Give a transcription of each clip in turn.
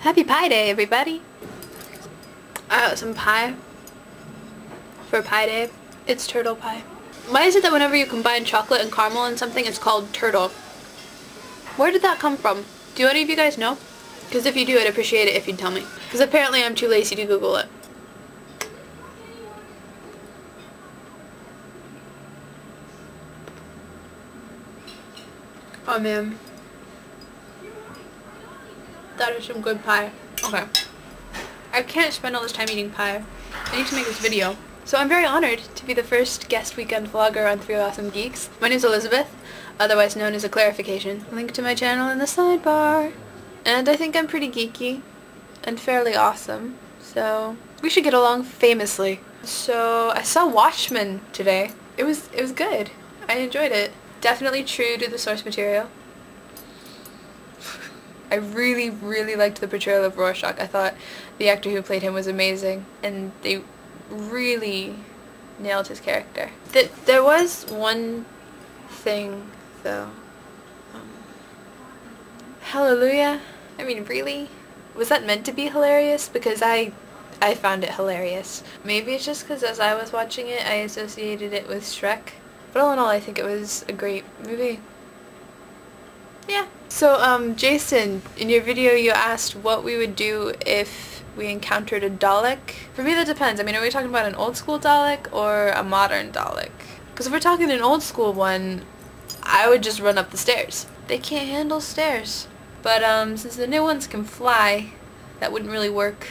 Happy Pie Day, everybody! I got some pie for Pie Day. It's turtle pie. Why is it that whenever you combine chocolate and caramel in something, it's called turtle? Where did that come from? Do any of you guys know? Because if you do, I'd appreciate it if you'd tell me. Because apparently I'm too lazy to Google it. Oh man. That is some good pie. Okay. I can't spend all this time eating pie. I need to make this video. So I'm very honored to be the first guest weekend vlogger on 3 Awesome Geeks. My name's Elizabeth, otherwise known as A Clarification. Link to my channel in the sidebar. And I think I'm pretty geeky and fairly awesome, so we should get along famously. So I saw Watchmen today. It was good. I enjoyed it. Definitely true to the source material. I really liked the portrayal of Rorschach. I thought the actor who played him was amazing, and they really nailed his character. There was one thing, though. Hallelujah? I mean, really? Was that meant to be hilarious? Because I found it hilarious. Maybe it's just because as I was watching it, I associated it with Shrek. But all in all, I think it was a great movie. Yeah. So, Jason, in your video you asked what we would do if we encountered a Dalek. For me that depends. I mean, are we talking about an old school Dalek or a modern Dalek? Because if we're talking an old school one, I would just run up the stairs. They can't handle stairs. But since the new ones can fly, that wouldn't really work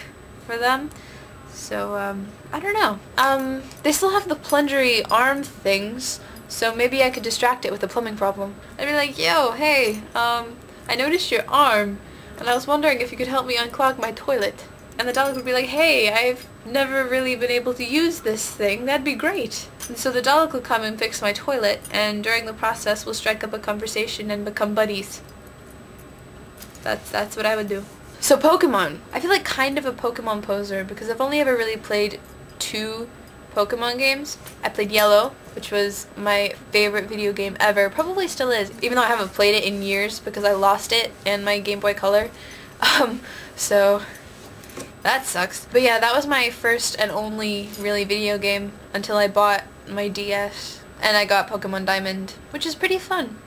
for them. So, I don't know. They still have the plungery arm things, so maybe I could distract it with a plumbing problem. I'd be like, yo, hey, I noticed your arm, and I was wondering if you could help me unclog my toilet. And the Dalek would be like, hey, I've never really been able to use this thing, that'd be great. And so the Dalek will come and fix my toilet, and during the process we'll strike up a conversation and become buddies. That's what I would do. So Pokemon. I feel like kind of a Pokemon poser because I've only ever really played 2 Pokemon games. I played Yellow, which was my favorite video game ever. Probably still is, even though I haven't played it in years because I lost it and my Game Boy Color. So that sucks. But yeah, that was my first and only really video game until I bought my DS and I got Pokemon Diamond, which is pretty fun.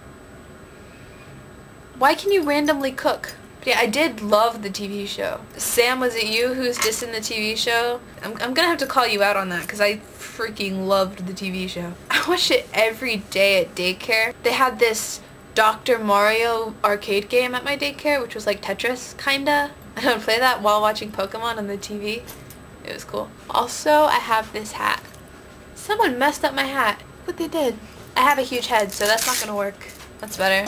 Why can you randomly cook? But yeah, I did love the TV show. Sam, was it you who's dissing the TV show? I'm gonna have to call you out on that because I freaking loved the TV show. I watched it every day at daycare. They had this Dr. Mario arcade game at my daycare, which was like Tetris, kinda. And I would play that while watching Pokemon on the TV. It was cool. Also, I have this hat. Someone messed up my hat. What they did. I have a huge head, so that's not gonna work. That's better.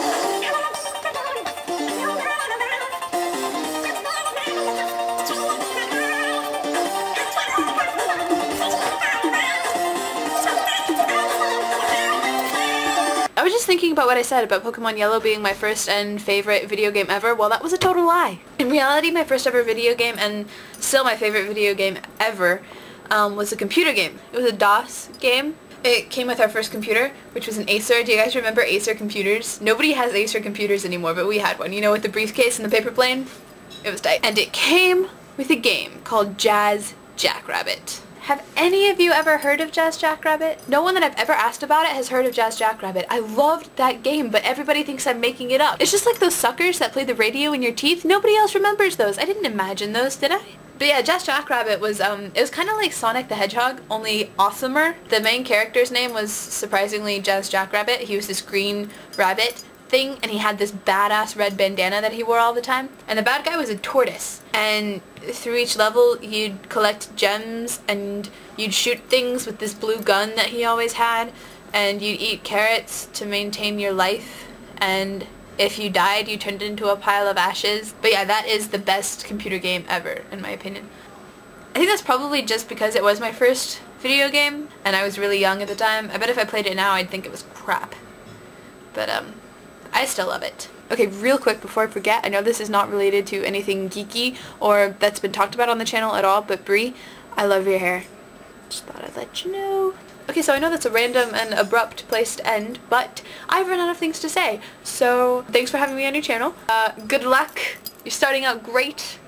I was just thinking about what I said about Pokemon Yellow being my first and favorite video game ever. Well, that was a total lie. In reality, my first ever video game, and still my favorite video game ever, was a computer game. It was a DOS game. It came with our first computer, which was an Acer. Do you guys remember Acer computers? Nobody has Acer computers anymore, but we had one. You know, with the briefcase and the paper plane? It was tight. And it came with a game called Jazz Jackrabbit. Have any of you ever heard of Jazz Jackrabbit? No one that I've ever asked about it has heard of Jazz Jackrabbit. I loved that game, but everybody thinks I'm making it up. It's just like those suckers that play the radio in your teeth. Nobody else remembers those. I didn't imagine those, did I? But yeah, Jazz Jackrabbit was, it was kind of like Sonic the Hedgehog, only awesomer. The main character's name was surprisingly Jazz Jackrabbit. He was this green rabbit thing, and he had this badass red bandana that he wore all the time. And the bad guy was a tortoise. And through each level, you'd collect gems, and you'd shoot things with this blue gun that he always had, and you'd eat carrots to maintain your life, and if you died, you turned into a pile of ashes. But yeah, that is the best computer game ever, in my opinion. I think that's probably just because it was my first video game, and I was really young at the time. I bet if I played it now, I'd think it was crap. But, I still love it. Okay, real quick before I forget, I know this is not related to anything geeky or that's been talked about on the channel at all, but Brie, I love your hair. Just thought I'd let you know. Okay, so I know that's a random and abrupt place to end, but I've run out of things to say. So, thanks for having me on your channel. Good luck. You're starting out great.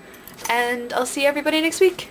and I'll see everybody next week.